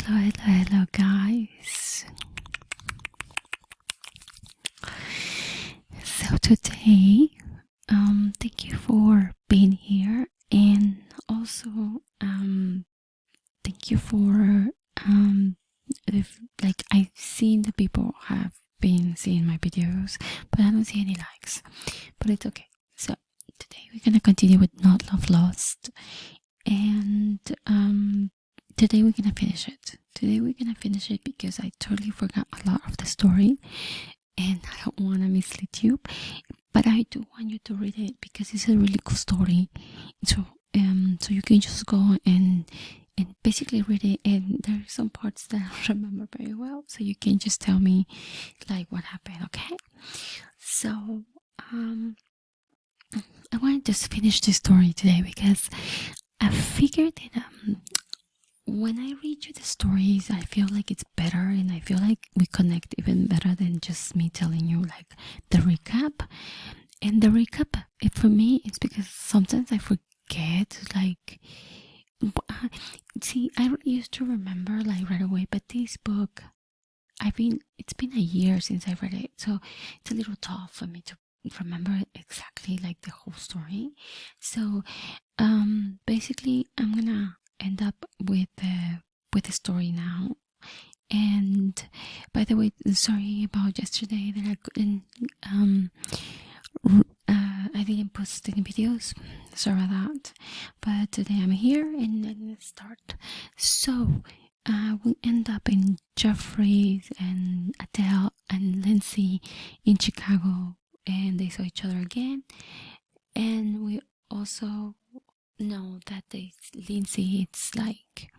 Hello, guys. So today, thank you for being here, and also, thank you for, if I've seen the people have been seeing my videos, but I don't see any likes. But it's okay. So today we're gonna continue with Not Love Lost, and today we're gonna finish it. Today we're gonna finish it because I totally forgot a lot of the story, and I don't want to mislead you, but I do want you to read it because it's a really cool story. So you can just go and basically read it, and there are some parts that I don't remember very well, so you can just tell me like what happened. Okay, so I wanted to just finish this story today because I figured that when I read you the stories, I feel like it's better, and I feel like we connect even better than just me telling you like the recap. And the recap, for me, it's because sometimes I forget. Like, see, I used to remember like right away, but this book, it's been a year since I read it, so it's a little tough for me to remember exactly like the whole story. So, basically, I'm gonna end up with the story now. And by the way, sorry about yesterday that I couldn't I didn't post any videos. Sorry about that. But today I'm here, and let's start. So we end up in Geoffrey's and Adele and Lindsay in Chicago, and they saw each other again. And we also know that Lindsay, it's like,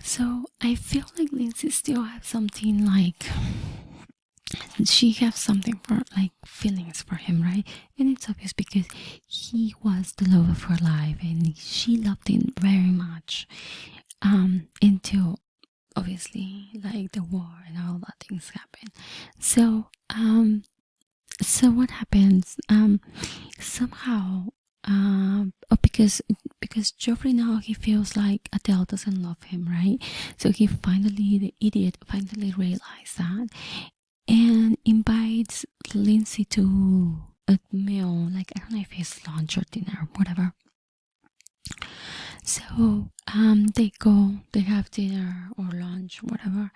so I feel like Lindsay still has something, like she has something for like feelings for him, right? And it's obvious because he was the love of her life and she loved him very much, until obviously like the war and all that things happen. So what happens, somehow, because Geoffrey, now he feels like Adele doesn't love him, right? So he finally, the idiot, finally realized that, and invites Lindsay to a meal, like I don't know if it's lunch or dinner, whatever. So they have dinner or lunch, whatever,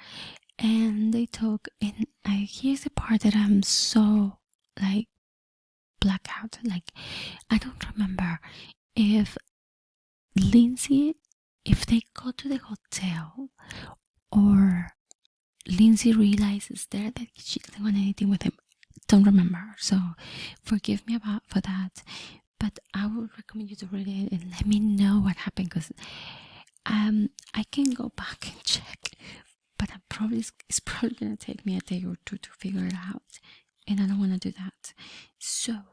and they talk. And here's the part that I'm so like blackout. Like, I don't remember if Lindsay, if they go to the hotel, or Lindsay realizes there that she doesn't want anything with him. Don't remember, so forgive me for that. But I would recommend you to read it and let me know what happened, because I can go back and check, but it's probably gonna take me a day or two to figure it out, and I don't want to do that. So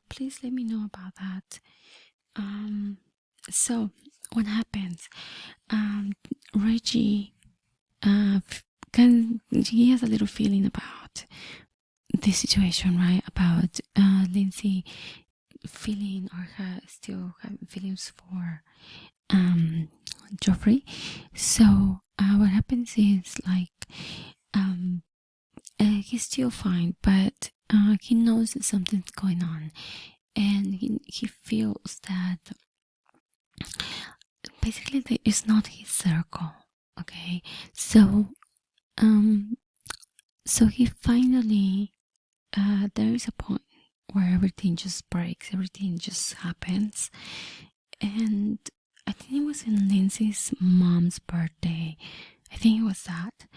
please let me know about that. So what happens? Reggie, he has a little feeling about this situation, right? About Lindsay feeling, or her still having feelings for Geoffrey. So what happens is like, he's still fine, but he knows that something's going on, and he feels that basically it's not his circle. Okay, so he finally, there is a point where everything just breaks, everything just happens. And I think it was in Lindsay's mom's birthday. I think it was that.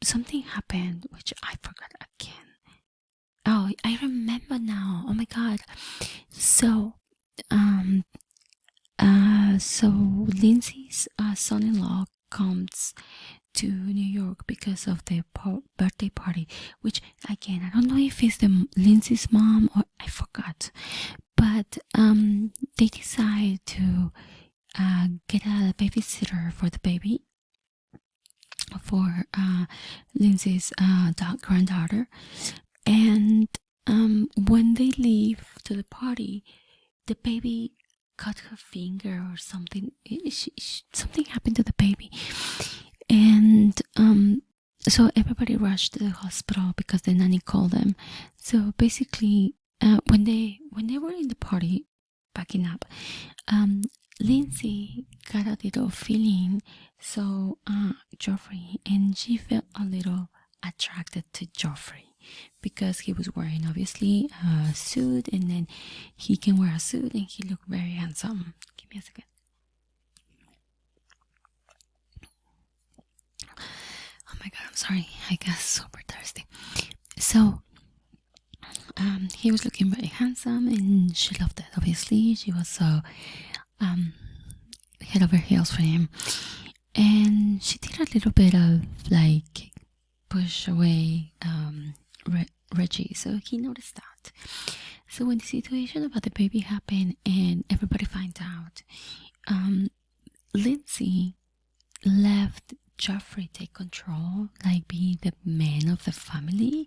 Something happened, which I forgot again. Oh, I remember now. Oh my god. So, so Lindsay's son-in-law comes to New York because of the birthday party, which again, I don't know if it's Lindsay's mom, or I forgot, but they decide to get a babysitter for the baby, for Lindsay's granddaughter. And when they leave to the party, the baby cut her finger or something. Something happened to the baby, and so everybody rushed to the hospital because the nanny called them. So basically, when they were in the party, backing up, Lindsay got a little feeling, so Geoffrey, and she felt a little attracted to Geoffrey because he was wearing obviously a suit, and then he can wear a suit and he looked very handsome. Give me a second. Oh my god, I'm sorry, I got super thirsty. So he was looking very handsome and she loved it. Obviously she was so head over heels for him, and she did a little bit of like push away Reggie, so he noticed that. So when the situation about the baby happened and everybody finds out, Lindsay left Geoffrey take control, like be the man of the family,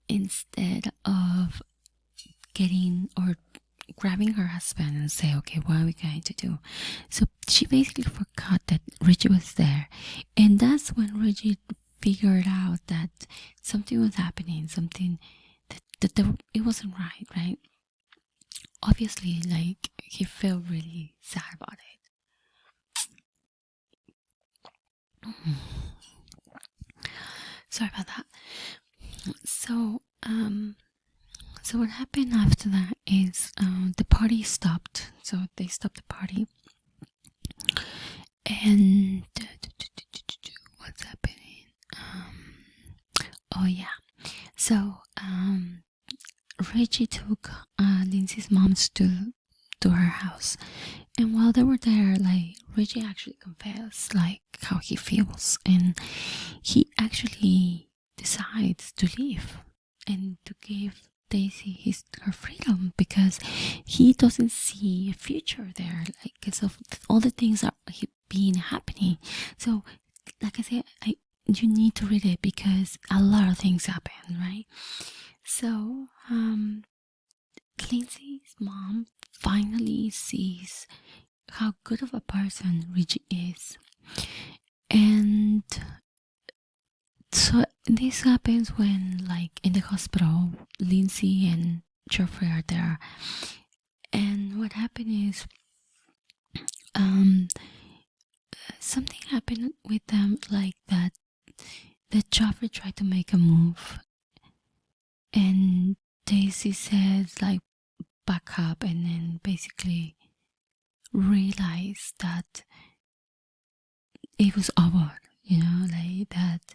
instead of getting or grabbing her husband and say, okay, what are we going to do? So she basically forgot that Reggie was there, and that's when Reggie figured out that something was happening, something that it wasn't right? Obviously, like, he felt really sad about it. Sorry about that. So what happened after that is the party stopped. So they stopped the party, and what's happening? Oh yeah. So Reggie took Lindsay's mom's to her house, and while they were there, like, Reggie actually confessed like how he feels, and he actually decides to leave and to give Daisy her freedom because he doesn't see a future there, like, because of all the things that been happening. So like I said, you need to read it because a lot of things happen, right? So Lindsay's mom finally sees how good of a person Reggie is, and so this happens when, like, in the hospital, Lindsay and Geoffrey are there, and what happened is something happened with them, like that Geoffrey tried to make a move, and Daisy says, like, back up, and then basically realized that it was over, like that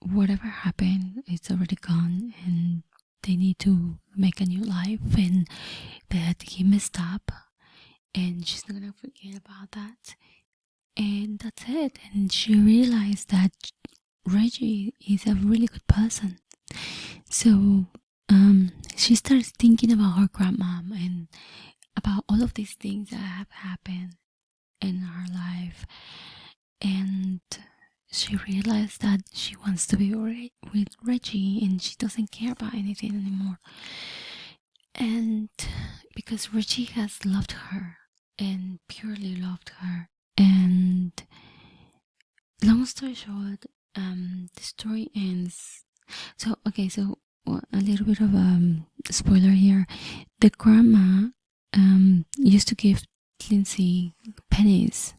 whatever happened, it's already gone, and they need to make a new life, and that he messed up, and she's not gonna forget about that, and that's it. And she realized that Reggie is a really good person. So she starts thinking about her grandmom and about all of these things that have happened in her life, and she realized that she wants to be with Reggie, and she doesn't care about anything anymore. And because Reggie has loved her and purely loved her, and long story short, the story ends. So a little bit of spoiler here. The grandma used to give Lindsay pennies.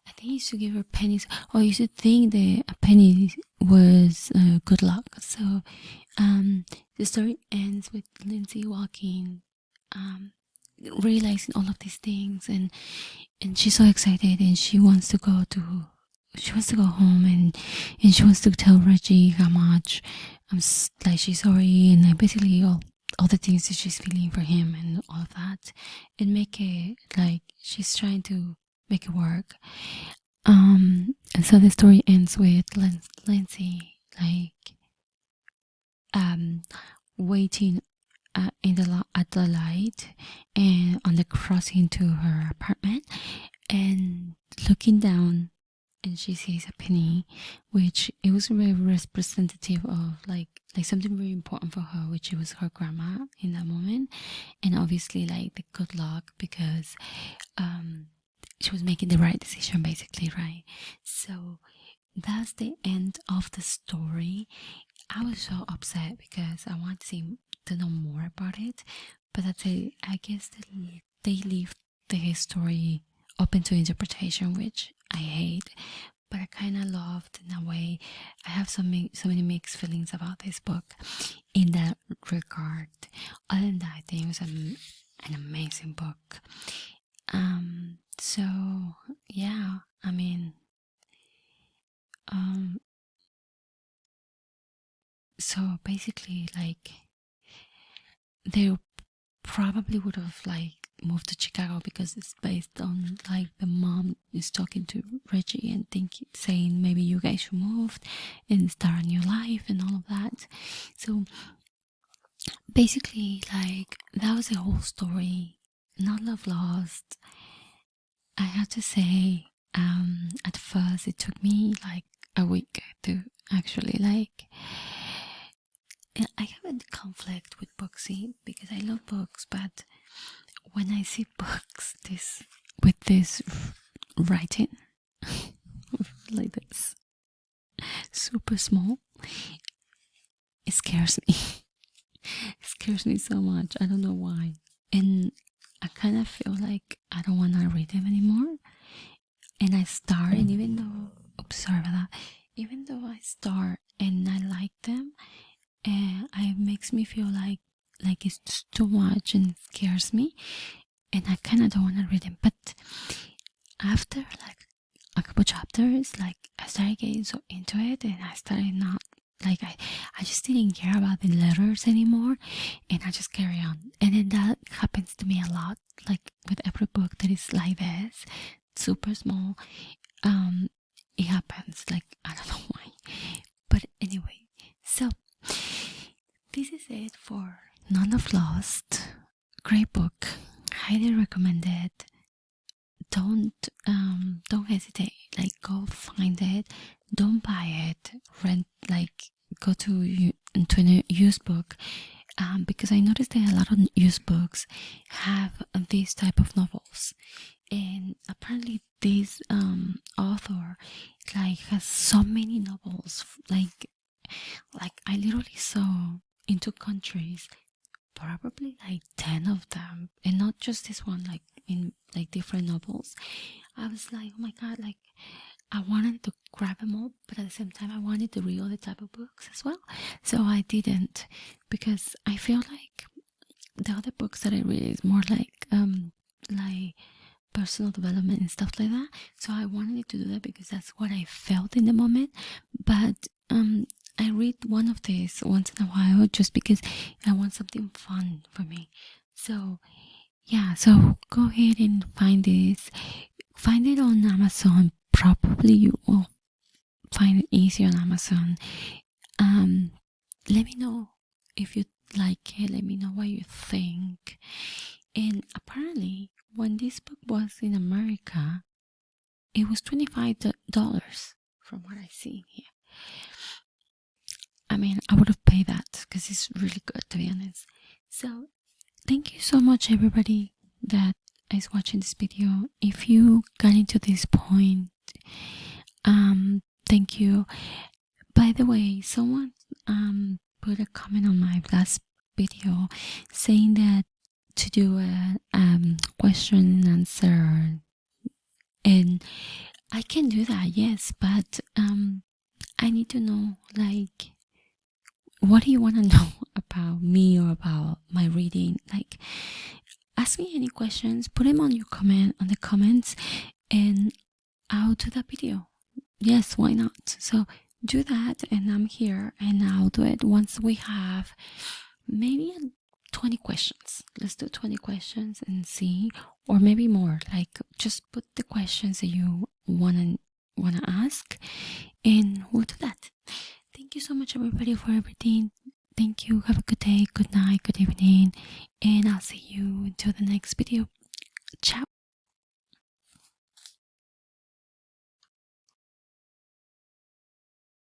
I think he used to give her pennies, or you should think that a penny was good luck. So the story ends with Lindsay walking, realizing all of these things, and she's so excited, and she wants to go home, and she wants to tell Reggie how much like she's sorry, and like basically all the things that she's feeling for him and all of that, and make it like she's trying to make it work. And so the story ends with Lindsay like waiting at the light and on the crossing to her apartment, and looking down, and she sees a penny, which it was very representative of like like something very important for her, which was her grandma in that moment, and obviously like the good luck, because she was making the right decision basically, right? So that's the end of the story. I was so upset because I wanted to know more about it, but I guess they leave the story open to interpretation, which I hate, but I kind of loved in a way. I have so many mixed feelings about this book in that regard. Other than that, I think it was an amazing book. So yeah, I mean, so basically, like, they probably would have like moved to Chicago because it's based on like the mom is talking to Reggie and saying maybe you guys should move and start a new life and all of that. So basically, like, that was the whole story. Not Love Lost. I have to say, at first it took me like a week to actually like. I have a conflict with booksy because I love books, but when I see books with this writing like this super small, it scares me. It scares me so much. I don't know why, and I kind of feel like I don't want to read them anymore. And I start, and even though I start and I like them, it makes me feel like it's too much and it scares me, and I kind of don't want to read them. But after like a couple chapters, like, I started getting so into it, and I started not like I just didn't care about the letters anymore, and I just carry on. And then that happens to me a lot, like with every book that is like this, super small. It happens, like, I don't know why, but anyway. So this is it for Not Love Lost. Great book, highly recommended. Don't hesitate, like, go find it, don't buy it, rent, like, go to a used book, because I noticed that a lot of used books have these type of novels, and apparently this author like has so many novels, like I literally saw in 2 countries probably like 10 of them, and not just this one, like in like different novels. I was like, oh my god, like, I wanted to grab them all, but at the same time I wanted to read other type of books as well, so I didn't, because I feel like the other books that I read is more like personal development and stuff like that, so I wanted to do that because that's what I felt in the moment. But I read one of these once in a while just because I want something fun for me. So yeah, so go ahead and find it on Amazon. Probably you will find it easy on Amazon. Let me know if you like it, let me know what you think. And apparently when this book was in America, it was $25 from what I see here. I mean, I would have paid that because it's really good, to be honest. So thank you so much, everybody that is watching this video. If you got into this point, thank you. By the way, someone put a comment on my last video saying that to do a question and answer, and I can do that, yes, but I need to know, like, what do you want to know about me or about my reading? Like, ask me any questions, put them on the comments, and I'll do that video. Yes, why not? So do that, and I'm here, and I'll do it once we have maybe 20 questions. Let's do 20 questions and see, or maybe more. Like, just put the questions that you wanna ask, and we'll do that. Thank you so much, everybody, for everything. Thank you. Have a good day, good night, good evening, and I'll see you until the next video. Ciao.